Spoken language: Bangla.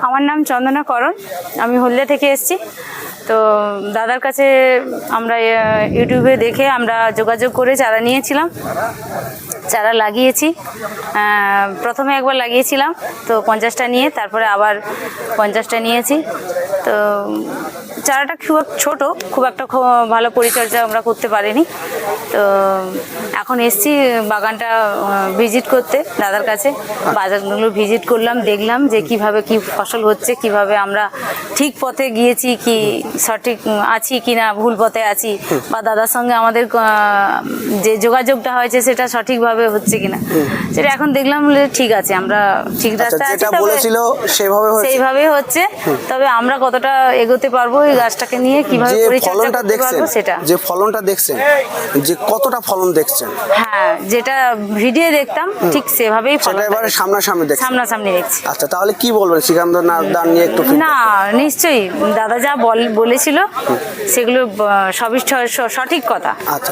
আমার নাম চন্দনা করণ, আমি হলদিয়া থেকে এসেছি। তো দাদার কাছে আমরা ইউটিউবে দেখে আমরা যোগাযোগ করে চারা নিয়েছিলাম, চারা লাগিয়েছি। প্রথমে একবার লাগিয়েছিলাম তো 50টা নিয়ে, তারপরে আবার 50টা নিয়েছি। তো চারাটা খুব ছোট, খুব একটা ভালো পরিচর্যা আমরা করতে পারিনি। তো এখন এসছি বাগানটা ভিজিট করতে দাদার কাছে। বাগানগুলো ভিজিট করলাম, দেখলাম যে কিভাবে কি ফসল হচ্ছে, কিভাবে আমরা ঠিক পথে গিয়েছি, কি সঠিক আছি কি না, ভুল পথে আছি, বা দাদার সঙ্গে আমাদের যে যোগাযোগটা হয়েছে সেটা সঠিকভাবে হচ্ছে কিনা, সেটা এখন দেখলাম ঠিক আছে, আমরা ঠিক রাস্তায় আছি, সেইভাবে হচ্ছে। তবে আমরা কতটা এগোতে পারবো এই গাছটাকে নিয়ে, কিভাবে পরিচর্যা করতে পারবো, সেটা যে ফলনটা দেখছেন, যে কতটা ফলন দেখছেন, হ্যাঁ যেটা ভিডিও দেখতাম ঠিক সেভাবেই সেটা এবারে সামনাসামনি দেখছি। আচ্ছা, তাহলে কি বলবেন সিকান্দার দান নিয়ে একটু? না, নিশ্চয়ই দাদা যা বলেছিল সেগুলো সবই সঠিক কথা। আচ্ছা।